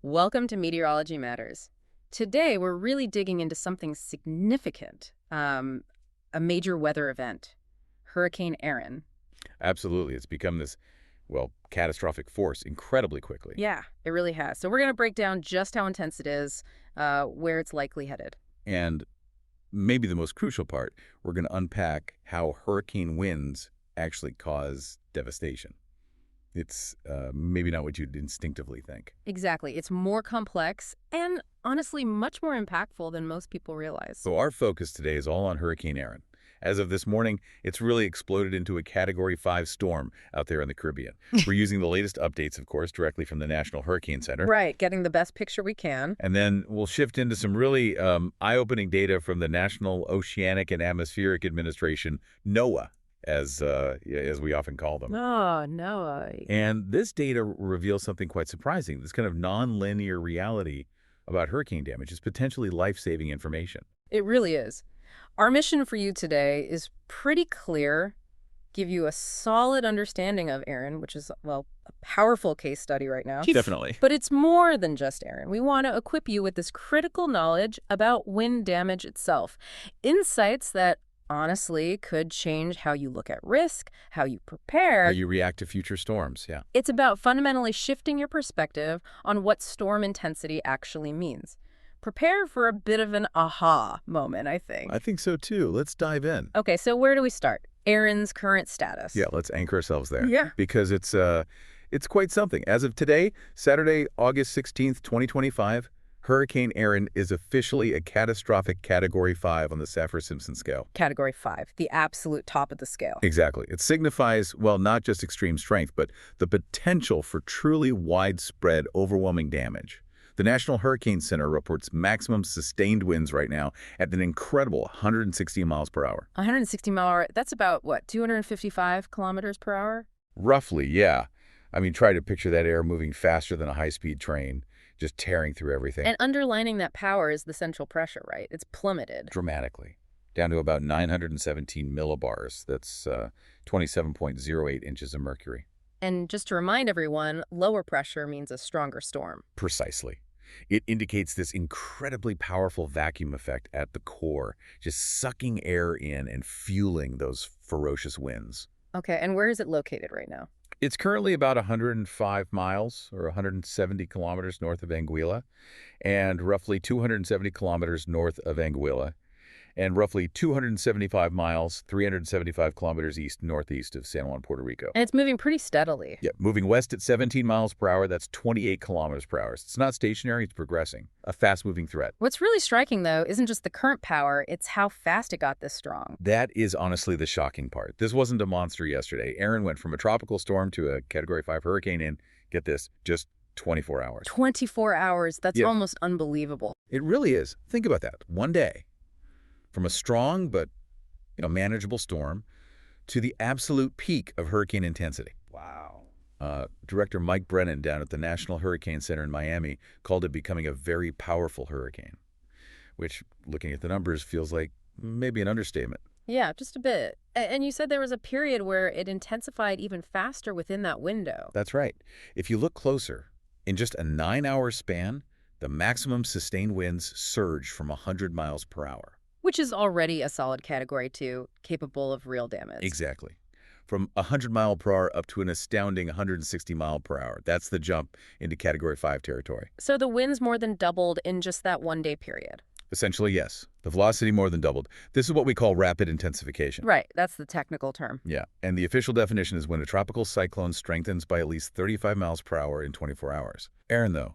Welcome to Meteorology Matters. Today, we're really digging into something significant, a major weather event, Hurricane Erin. Absolutely. It's become this, well, catastrophic force incredibly quickly. Yeah, it really has. So we're going to break down just how intense it is, where it's likely headed. And maybe the most crucial part, we're going to unpack how hurricane winds actually cause devastation. It's maybe not what you'd instinctively think. Exactly. It's more complex and, honestly, much more impactful than most people realize. So our focus today is all on Hurricane Erin. As of this morning, it's really exploded into a Category 5 storm out there in the Caribbean. We're using the latest updates, of course, directly from the National Hurricane Center. Right, getting the best picture we can. And then we'll shift into some really eye-opening data from the National Oceanic and Atmospheric Administration, NOAA, as we often call them. Oh, no. And this data reveals something quite surprising. This kind of non-linear reality about hurricane damage is potentially life-saving information. It really is. Our mission for you today is pretty clear, give you a solid understanding of Erin, which is, well, a powerful case study right now. Definitely. But it's more than just Erin. We want to equip you with this critical knowledge about wind damage itself. Insights that, honestly, could change how you look at risk, how you prepare. How you react to future storms, yeah. It's about fundamentally shifting your perspective on what storm intensity actually means. Prepare for a bit of an aha moment, I think. I think so, too. Let's dive in. Okay, so where do we start? Erin's current status. Yeah, let's anchor ourselves there. Yeah. Because it's quite something. As of today, Saturday, August 16th, 2025, Hurricane Erin is officially a catastrophic Category 5 on the Saffir-Simpson scale. Category 5, the absolute top of the scale. Exactly. It signifies, well, not just extreme strength, but the potential for truly widespread, overwhelming damage. The National Hurricane Center reports maximum sustained winds right now at an incredible 160 miles per hour. 160 mile hour, that's about, what, 255 kilometers per hour? Roughly, yeah. I mean, try to picture that air moving faster than a high-speed train, just tearing through everything. And underlining that power is the central pressure, right? It's plummeted. Dramatically, down to about 917 millibars. That's 27.08 inches of mercury. And just to remind everyone, lower pressure means a stronger storm. Precisely. It indicates this incredibly powerful vacuum effect at the core, just sucking air in and fueling those ferocious winds. Okay, and where is it located right now? It's currently about 105 miles or 170 kilometers north of Anguilla and roughly 270 kilometers north of Anguilla and roughly 275 miles, 375 kilometers east-northeast of San Juan, Puerto Rico. And it's moving pretty steadily. Yeah, moving west at 17 miles per hour, that's 28 kilometers per hour. It's not stationary, it's progressing. A fast-moving threat. What's really striking, though, isn't just the current power, it's how fast it got this strong. That is honestly the shocking part. This wasn't a monster yesterday. Erin went from a tropical storm to a Category 5 hurricane in, get this, just 24 hours. 24 hours, that's almost unbelievable. It really is. Think about that. One day, from a strong but manageable storm to the absolute peak of hurricane intensity. Wow. Director Mike Brennen down at the National Hurricane Center in Miami called it becoming a very powerful hurricane, which, looking at the numbers, feels like maybe an understatement. Yeah, just a bit. And you said there was a period where it intensified even faster within that window. That's right. If you look closer, in just a 9-hour span, the maximum sustained winds surged from 100 miles per hour. Which is already a solid Category 2, capable of real damage. Exactly. From 100 mile per hour up to an astounding 160 mile per hour. That's the jump into Category 5 territory. So the winds more than doubled in just that one-day period. Essentially, yes. The velocity more than doubled. This is what we call rapid intensification. Right, that's the technical term. Yeah, and the official definition is when a tropical cyclone strengthens by at least 35 miles per hour in 24 hours. Erin, though,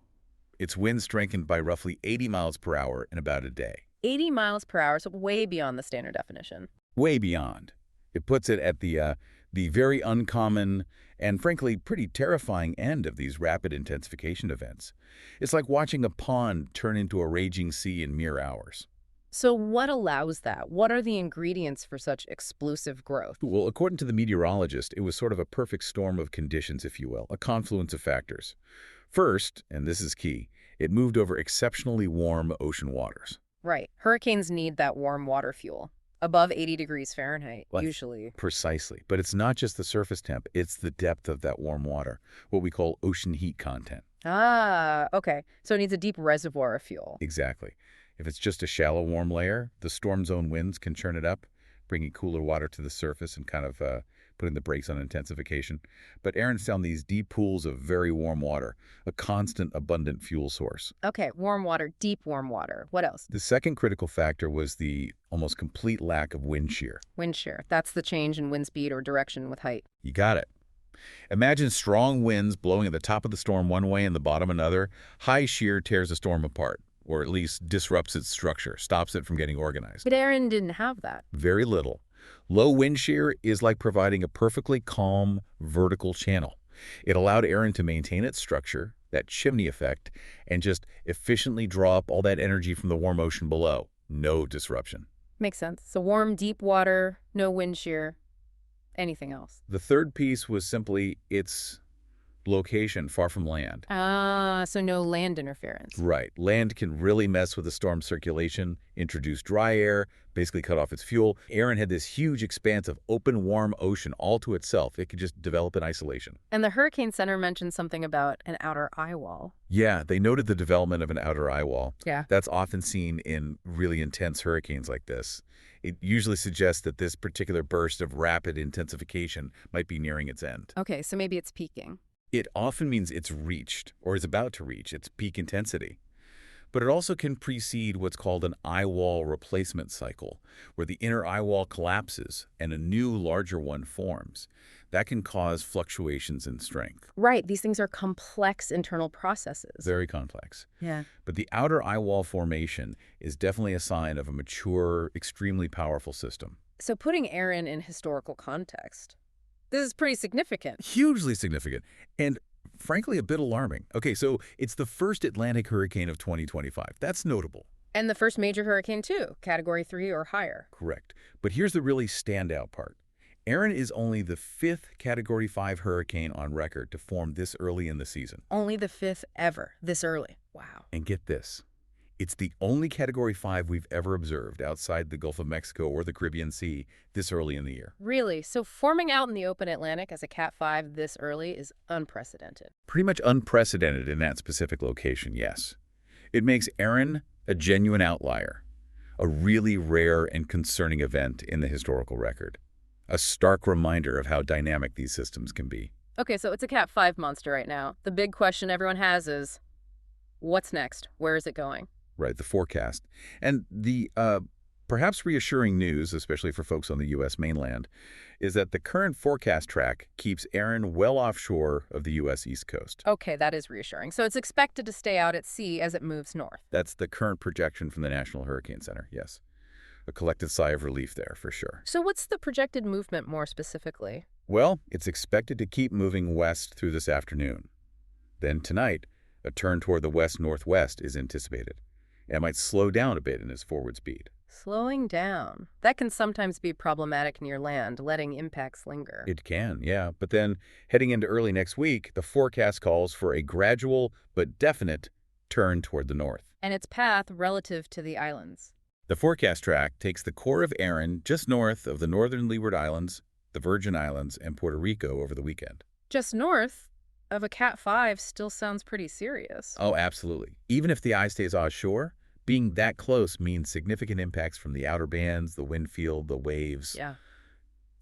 its winds strengthened by roughly 80 miles per hour in about a day. 80 miles per hour, so way beyond the standard definition. Way beyond. It puts it at the very uncommon and, frankly, pretty terrifying end of these rapid intensification events. It's like watching a pond turn into a raging sea in mere hours. So what allows that? What are the ingredients for such explosive growth? Well, according to the meteorologist, it was sort of a perfect storm of conditions, if you will, a confluence of factors. First, and this is key, it moved over exceptionally warm ocean waters. Right. Hurricanes need that warm water fuel. Above 80 degrees Fahrenheit, Well, usually. precisely. But it's not just the surface temp, it's the depth of that warm water, what we call ocean heat content. Ah, okay. So it needs a deep reservoir of fuel. Exactly. If it's just a shallow warm layer, the storm zone winds can churn it up, bringing cooler water to the surface and kind of putting the brakes on intensification. But Erin found these deep pools of very warm water, a constant, abundant fuel source. Okay, warm water, deep warm water. What else? The second critical factor was the almost complete lack of wind shear. Wind shear. That's the change in wind speed or direction with height. You got it. Imagine strong winds blowing at the top of the storm one way and the bottom another. High shear tears the storm apart, or at least disrupts its structure, stops it from getting organized. But Erin didn't have that. Very little. Low wind shear is like providing a perfectly calm, vertical channel. It allowed Erin to maintain its structure, that chimney effect, and just efficiently draw up all that energy from the warm ocean below. No disruption. Makes sense. So warm, deep water, no wind shear. Anything else? The third piece was simply its location far from land. Ah, so no land interference. Right. Land can really mess with the storm circulation, introduce dry air, basically cut off its fuel. Erin had this huge expanse of open, warm ocean all to itself. It could just develop in isolation. And the Hurricane Center mentioned something about an outer eye wall. Yeah, they noted the development of an outer eye wall. Yeah. That's often seen in really intense hurricanes like this. It usually suggests that this particular burst of rapid intensification might be nearing its end. Okay, so maybe it's peaking. It often means it's reached, or is about to reach, its peak intensity. But it also can precede what's called an eye wall replacement cycle, where the inner eye wall collapses and a new, larger one forms. That can cause fluctuations in strength. Right, these things are complex internal processes. Very complex. Yeah. But the outer eye wall formation is definitely a sign of a mature, extremely powerful system. So putting Erin in historical context, this is pretty significant. Hugely significant, and frankly a bit alarming. Okay, so it's the first Atlantic hurricane of 2025. That's notable. And the first major hurricane, too, Category 3 or higher. Correct. But here's the really standout part. Erin is only the 5th Category 5 hurricane on record to form this early in the season. Only the 5th ever, this early. Wow. And get this. It's the only Category 5 we've ever observed outside the Gulf of Mexico or the Caribbean Sea this early in the year. Really? So forming out in the open Atlantic as a Cat-5 this early is unprecedented. Pretty much unprecedented in that specific location, yes. It makes Erin a genuine outlier, a really rare and concerning event in the historical record. A stark reminder of how dynamic these systems can be. Okay, so it's a Cat-5 monster right now. The big question everyone has is, what's next? Where is it going? Right, the forecast. And the perhaps reassuring news, especially for folks on the U.S. mainland, is that the current forecast track keeps Erin well offshore of the U.S. East Coast. Okay, that is reassuring. So it's expected to stay out at sea as it moves north. That's the current projection from the National Hurricane Center, yes. A collective sigh of relief there, for sure. So what's the projected movement more specifically? Well, it's expected to keep moving west through this afternoon. Then tonight, a turn toward the west-northwest is anticipated. It might slow down a bit in its forward speed. Slowing down. That can sometimes be problematic near land, letting impacts linger. It can, yeah. But then, heading into early next week, the forecast calls for a gradual but definite turn toward the north. And its path relative to the islands. The forecast track takes the core of Erin just north of the northern Leeward Islands, the Virgin Islands, and Puerto Rico over the weekend. Just north of a Cat-5 still sounds pretty serious. Oh, absolutely. Even if the eye stays offshore, being that close means significant impacts from the outer bands, the wind field, the waves. Yeah.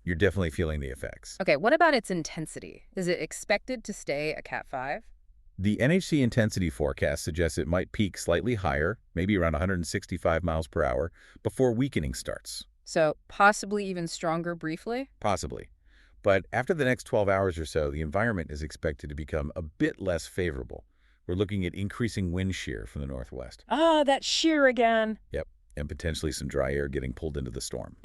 You're definitely feeling the effects. Okay, what about its intensity? Is it expected to stay a Cat-5? The NHC intensity forecast suggests it might peak slightly higher, maybe around 165 miles per hour, before weakening starts. So possibly even stronger briefly? Possibly. But after the next 12 hours or so, the environment is expected to become a bit less favorable. We're looking at increasing wind shear from the northwest. Ah, that shear again. Yep, and potentially some dry air getting pulled into the storm.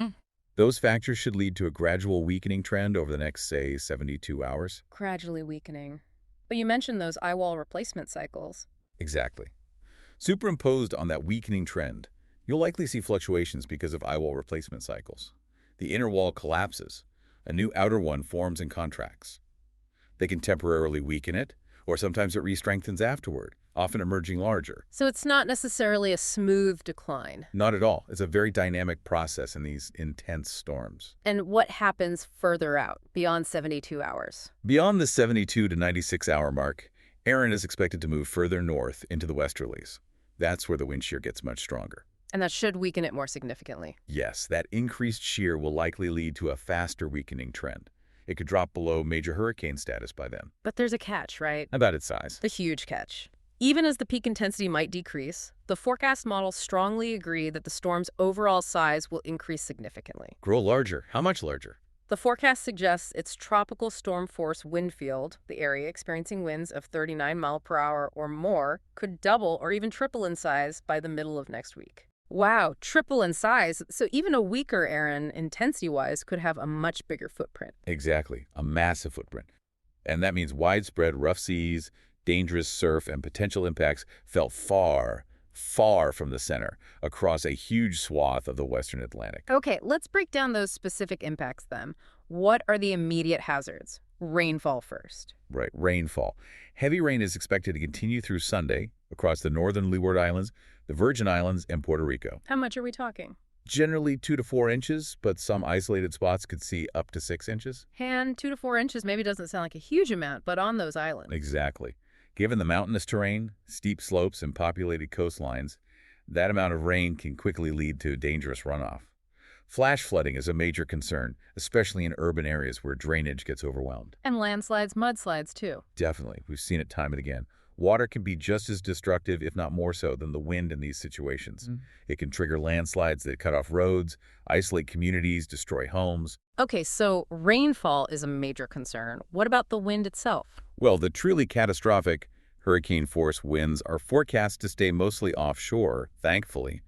Those factors should lead to a gradual weakening trend over the next, say, 72 hours. Gradually weakening. But you mentioned those eye wall replacement cycles. Exactly. Superimposed on that weakening trend, you'll likely see fluctuations because of eye wall replacement cycles. The inner wall collapses. A new outer one forms and contracts. They can temporarily weaken it, or sometimes it re-strengthens afterward, often emerging larger. So it's not necessarily a smooth decline. Not at all. It's a very dynamic process in these intense storms. And what happens further out, beyond 72 hours? Beyond the 72 to 96-hour mark, Erin is expected to move further north into the westerlies. That's where the wind shear gets much stronger. And that should weaken it more significantly. Yes, that increased shear will likely lead to a faster weakening trend. It could drop below major hurricane status by then. But there's a catch, right? About its size. The huge catch. Even as the peak intensity might decrease, the forecast models strongly agree that the storm's overall size will increase significantly. Grow larger. How much larger? The forecast suggests its tropical storm force wind field, the area experiencing winds of 39 miles per hour or more, could double or even triple in size by the middle of next week. Wow, triple in size. So even a weaker Erin, intensity-wise, could have a much bigger footprint. Exactly. A massive footprint. And that means widespread rough seas, dangerous surf, and potential impacts felt far, far from the center, across a huge swath of the western Atlantic. Okay, let's break down those specific impacts then. What are the immediate hazards? Rainfall first. Right, rainfall. Heavy rain is expected to continue through Sunday across the northern Leeward Islands, the Virgin Islands, and Puerto Rico. How much are we talking? Generally 2 to 4 inches, but some isolated spots could see up to 6 inches. And 2 to 4 inches maybe doesn't sound like a huge amount, but on those islands. Exactly. Given the mountainous terrain, steep slopes, and populated coastlines, that amount of rain can quickly lead to dangerous runoff. Flash flooding is a major concern, especially in urban areas where drainage gets overwhelmed. And landslides, mudslides too. Definitely. We've seen it time and again. Water can be just as destructive, if not more so, than the wind in these situations. It can trigger landslides that cut off roads, isolate communities, destroy homes. Okay, so rainfall is a major concern. What about the wind itself? Well, the truly catastrophic hurricane-force winds are forecast to stay mostly offshore, thankfully.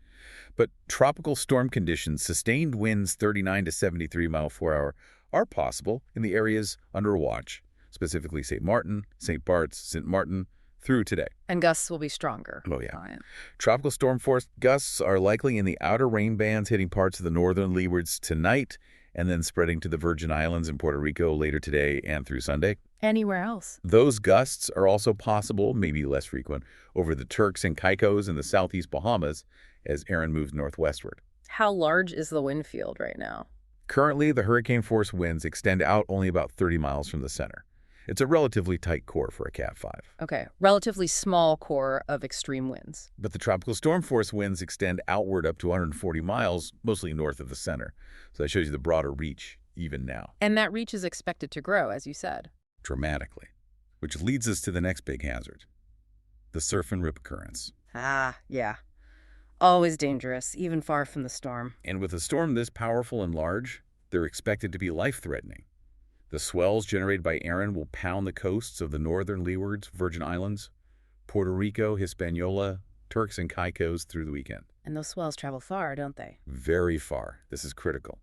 But tropical storm conditions, sustained winds 39 to 73 miles per hour, are possible in the areas under watch, specifically St. Martin, St. Bart's, St. Martin, through today. And gusts will be stronger. Oh, yeah. Tropical storm force gusts are likely in the outer rain bands hitting parts of the northern leewards tonight and then spreading to the Virgin Islands and Puerto Rico later today and through Sunday. Anywhere else? Those gusts are also possible, maybe less frequent, over the Turks and Caicos and the southeast Bahamas as Erin moves northwestward. How large is the wind field right now? Currently, the hurricane-force winds extend out only about 30 miles from the center. It's a relatively tight core for a Cat-5. Okay, relatively small core of extreme winds. But the tropical storm force winds extend outward up to 140 miles, mostly north of the center. So that shows you the broader reach, even now. And that reach is expected to grow, as you said. Dramatically. Which leads us to the next big hazard. The surf and rip currents. Ah, yeah. Always dangerous, even far from the storm. And with a storm this powerful and large, they're expected to be life-threatening. The swells generated by Erin will pound the coasts of the northern leewards, Virgin Islands, Puerto Rico, Hispaniola, Turks and Caicos through the weekend. And those swells travel far, don't they? Very far. This is critical.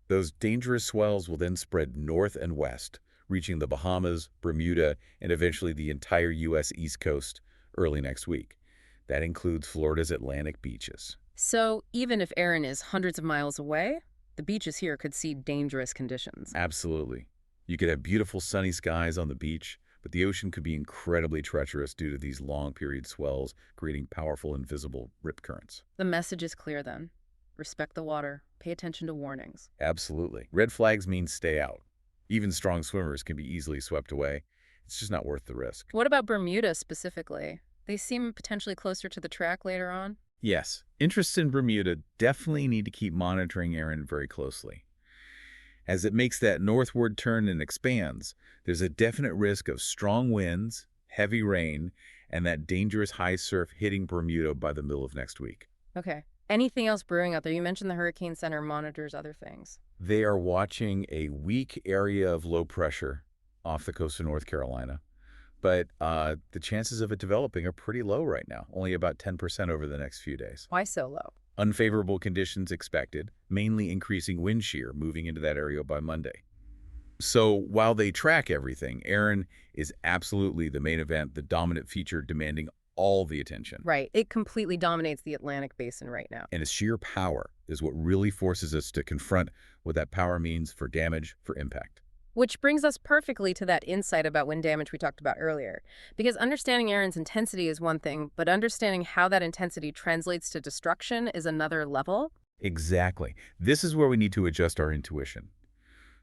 Those dangerous swells will then spread north and west, reaching the Bahamas, Bermuda, and eventually the entire U.S. East Coast early next week. That includes Florida's Atlantic beaches. So even if Erin is hundreds of miles away, the beaches here could see dangerous conditions. Absolutely. You could have beautiful sunny skies on the beach, but the ocean could be incredibly treacherous due to these long-period swells, creating powerful invisible rip currents. The message is clear then. Respect the water. Pay attention to warnings. Absolutely. Red flags mean stay out. Even strong swimmers can be easily swept away. It's just not worth the risk. What about Bermuda specifically? They seem potentially closer to the track later on. Yes, interests in Bermuda definitely need to keep monitoring Erin very closely. As it makes that northward turn and expands, there's a definite risk of strong winds, heavy rain, and that dangerous high surf hitting Bermuda by the middle of next week. Okay. Anything else brewing out there? You mentioned the Hurricane Center monitors other things. They are watching a weak area of low pressure off the coast of North Carolina. But the chances of it developing are pretty low right now, only about 10% over the next few days. Why so low? Unfavorable conditions expected, mainly increasing wind shear moving into that area by Monday. So while they track everything, Erin is absolutely the main event, the dominant feature demanding all the attention. Right. It completely dominates the Atlantic basin right now. And its sheer power is what really forces us to confront what that power means for damage, for impact. Which brings us perfectly to that insight about wind damage we talked about earlier. Because understanding Erin's intensity is one thing, but understanding how that intensity translates to destruction is another level. Exactly. This is where we need to adjust our intuition.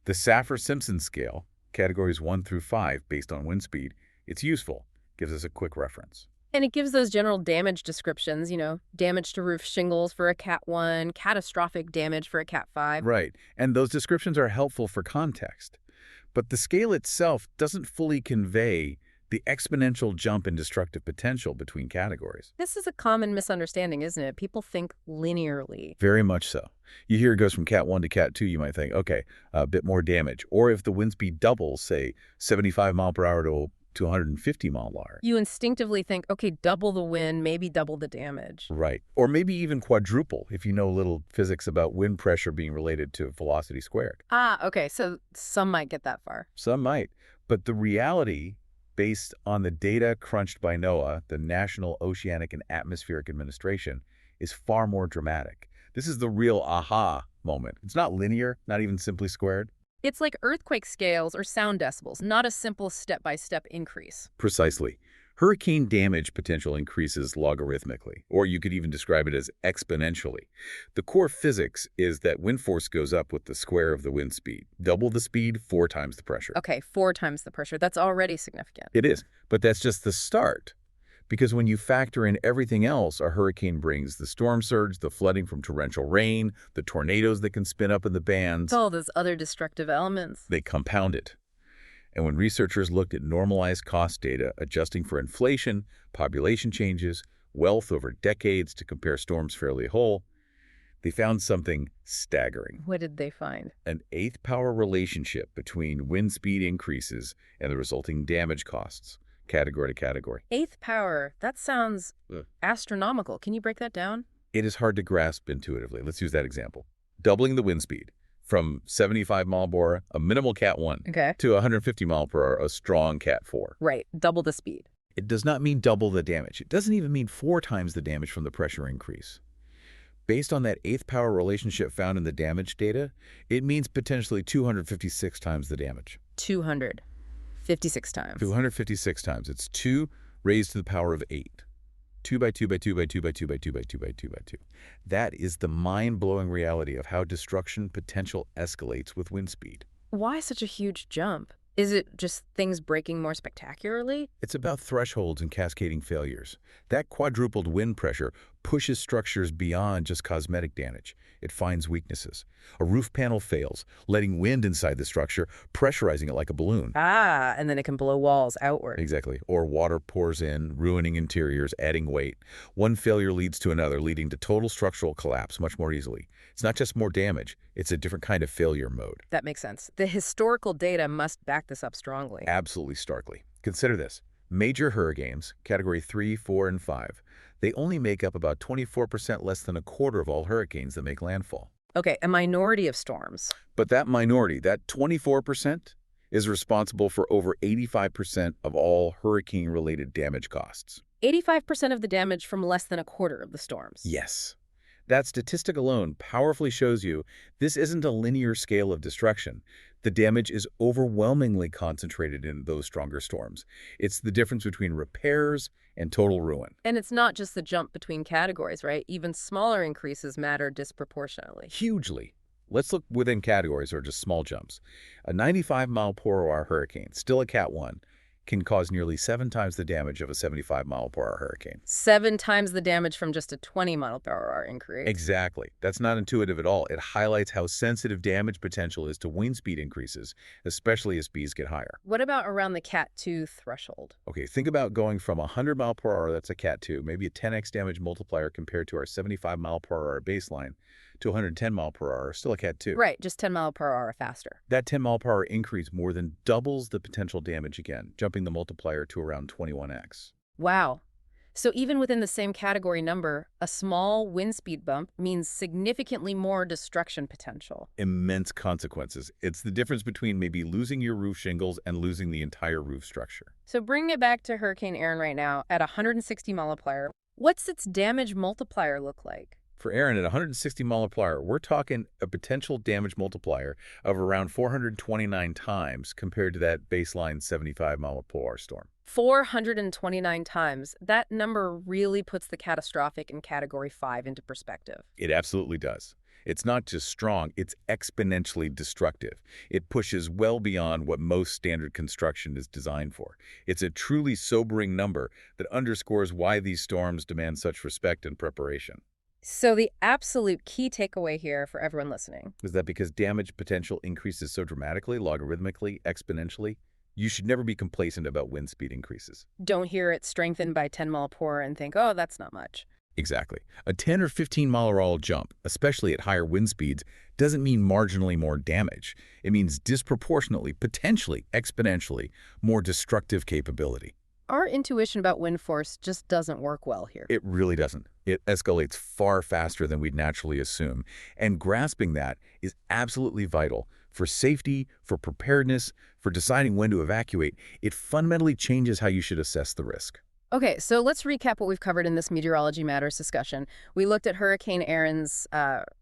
The Saffir-Simpson scale, categories 1 through 5 based on wind speed, it's useful, gives us a quick reference. And it gives those general damage descriptions, damage to roof shingles for a Cat 1, catastrophic damage for a Cat 5. Right, and those descriptions are helpful for context. But the scale itself doesn't fully convey the exponential jump in destructive potential between categories. This is a common misunderstanding, isn't it? People think linearly. Very much so. You hear it goes from Cat 1 to Cat 2, you might think, okay, a bit more damage. Or if the wind speed doubles, say 75 mile per hour to 150 mile per hour. You instinctively think, okay, double the wind, maybe double the damage. Right. Or maybe even quadruple if you know a little physics about wind pressure being related to velocity squared. Ah, okay, so some might get that far. Some might. But the reality, based on the data crunched by NOAA, the National Oceanic and Atmospheric Administration, is far more dramatic. This is the real aha moment. It's not linear, not even simply squared. It's like earthquake scales or sound decibels, not a simple step-by-step increase. Precisely. Hurricane damage potential increases logarithmically, or you could even describe it as exponentially. The core physics is that wind force goes up with the square of the wind speed. Double the speed, 4 times the pressure. Okay, 4 times the pressure. That's already significant. It is, but that's just the start. Because when you factor in everything else a hurricane brings, the storm surge, the flooding from torrential rain, the tornadoes that can spin up in the bands, All those other destructive elements. they compound it. And when researchers looked at normalized cost data, adjusting for inflation, population changes, wealth over decades to compare storms fairly whole, they found something staggering. What did they find? An eighth power relationship between wind speed increases and the resulting damage costs, category to category. Eighth power. That sounds Ugh. astronomical. Can you break that down? It is hard to grasp intuitively. Let's use that example. Doubling the wind speed from 75 mile per hour, a minimal Cat 1, Okay. to 150 mile per hour, a strong Cat 4. Right. Double the speed. It does not mean double the damage. It doesn't even mean 4 times the damage from the pressure increase. Based on that eighth power relationship found in the damage data, it means potentially 256 times the damage. 256 times. 256 times. It's 2 raised to the power of 8. 2 by 2 by 2 by 2 by 2 by 2 by 2 by 2 by 2. That is the mind-blowing reality of how destruction potential escalates with wind speed. Why such a huge jump? Is it just things breaking more spectacularly? It's about thresholds and cascading failures. That quadrupled wind pressure pushes structures beyond just cosmetic damage. It finds weaknesses. A roof panel fails, letting wind inside the structure, pressurizing it like a balloon. Ah, and then it can blow walls outward. Exactly. Or water pours in, ruining interiors, adding weight. One failure leads to another, leading to total structural collapse much more easily. It's not just more damage, it's a different kind of failure mode. That makes sense. The historical data must back this up strongly. Absolutely starkly. Consider this. Major hurricanes, category 3, 4, and 5, they only make up about 24% less than a quarter of all hurricanes that make landfall. Okay, a minority of storms. But that minority, that 24%, is responsible for over 85% of all hurricane-related damage costs. 85% of the damage from less than a quarter of the storms. Yes. That statistic alone powerfully shows you this isn't a linear scale of destruction. The damage is overwhelmingly concentrated in those stronger storms. It's the difference between repairs and total ruin. And it's not just the jump between categories, right? Even smaller increases matter disproportionately. Hugely. Let's look within categories or just small jumps. A 95 mile per hour hurricane, still a Cat 1, can cause nearly 7 times the damage of a 75 mile per hour hurricane. 7 times the damage from just a 20 mile per hour increase. Exactly. That's not intuitive at all. It highlights how sensitive damage potential is to wind speed increases, especially as speeds get higher. What about around the Cat 2 threshold? Okay, think about going from 100 mile per hour, that's a Cat 2, maybe a 10x damage multiplier compared to our 75 mile per hour baseline, to 110 mile per hour, still a Cat 2. Right, just 10 mile per hour faster. That 10 mile per hour increase more than doubles the potential damage again, jumping the multiplier to around 21x. Wow. So even within the same category number, a small wind speed bump means significantly more destruction potential. Immense consequences. It's the difference between maybe losing your roof shingles and losing the entire roof structure. So bring it back to Hurricane Erin right now at 160 multiplier. What's its damage multiplier look like? For Erin, at 160 multiplier, we're talking a potential damage multiplier of around 429 times compared to that baseline 75 mile per hour storm. 429 times. That number really puts the catastrophic in Category 5 into perspective. It absolutely does. It's not just strong, it's exponentially destructive. It pushes well beyond what most standard construction is designed for. It's a truly sobering number that underscores why these storms demand such respect and preparation. So the absolute key takeaway here for everyone listening. Is that because damage potential increases so dramatically, logarithmically, exponentially, you should never be complacent about wind speed increases. Don't hear it strengthened by 10 mile per hour and think, oh, that's not much. Exactly. A 10 or 15 mile per hour jump, especially at higher wind speeds, doesn't mean marginally more damage. It means disproportionately, potentially, exponentially, more destructive capability. Our intuition about wind force just doesn't work well here. It really doesn't. It escalates far faster than we'd naturally assume. And grasping that is absolutely vital for safety, for preparedness, for deciding when to evacuate. It fundamentally changes how you should assess the risk. Okay, so let's recap what we've covered in this Meteorology Matters discussion. We looked at Hurricane Erin's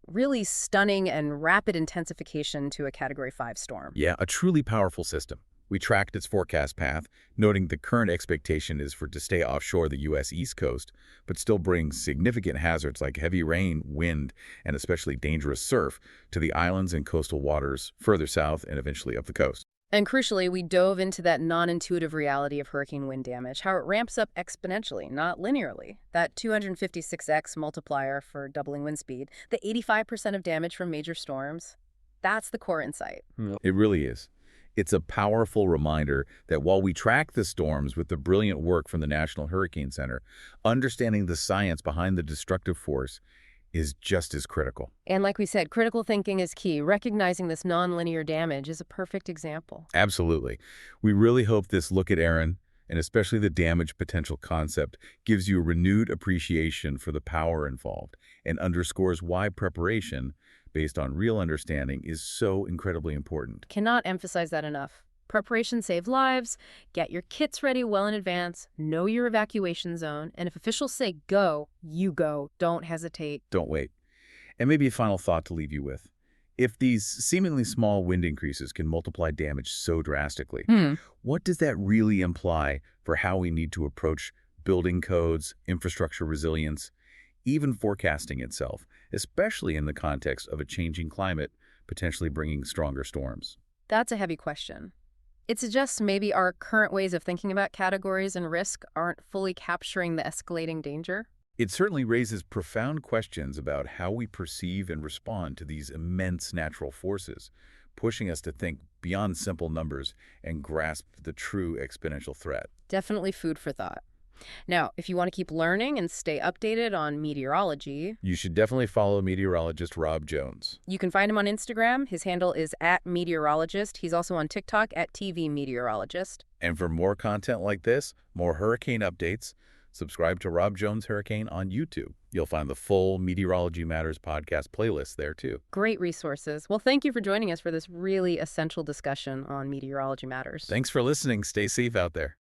really stunning and rapid intensification to a Category 5 storm. Yeah, a truly powerful system. We tracked its forecast path, noting the current expectation is for it to stay offshore the U.S. East Coast, but still bring significant hazards like heavy rain, wind, and especially dangerous surf to the islands and coastal waters further south and eventually up the coast. And crucially, we dove into that non-intuitive reality of hurricane wind damage, how it ramps up exponentially, not linearly. That 256x multiplier for doubling wind speed, the 85% of damage from major storms, that's the core insight. It really is. It's a powerful reminder that while we track the storms with the brilliant work from the National Hurricane Center, understanding the science behind the destructive force is just as critical. And like we said, critical thinking is key. Recognizing this nonlinear damage is a perfect example. Absolutely. We really hope this look at Erin, and especially the damage potential concept, gives you a renewed appreciation for the power involved and underscores why preparation, based on real understanding, is so incredibly important. Cannot emphasize that enough. Preparation saves lives. Get your kits ready well in advance. Know your evacuation zone. And if officials say go, you go. Don't hesitate. Don't wait. And maybe a final thought to leave you with. If these seemingly small wind increases can multiply damage so drastically, what does that really imply for how we need to approach building codes, infrastructure resilience, even forecasting itself, especially in the context of a changing climate, potentially bringing stronger storms? That's a heavy question. It suggests maybe our current ways of thinking about categories and risk aren't fully capturing the escalating danger. It certainly raises profound questions about how we perceive and respond to these immense natural forces, pushing us to think beyond simple numbers and grasp the true exponential threat. Definitely food for thought. Now, if you want to keep learning and stay updated on meteorology, you should definitely follow meteorologist Rob Jones. You can find him on Instagram. His handle is @meteorologist. He's also on TikTok @tvmeteorologist. And for more content like this, more hurricane updates, subscribe to Rob Jones Hurricane on YouTube. You'll find the full Meteorology Matters podcast playlist there too. Great resources. Well, thank you for joining us for this really essential discussion on Meteorology Matters. Thanks for listening. Stay safe out there.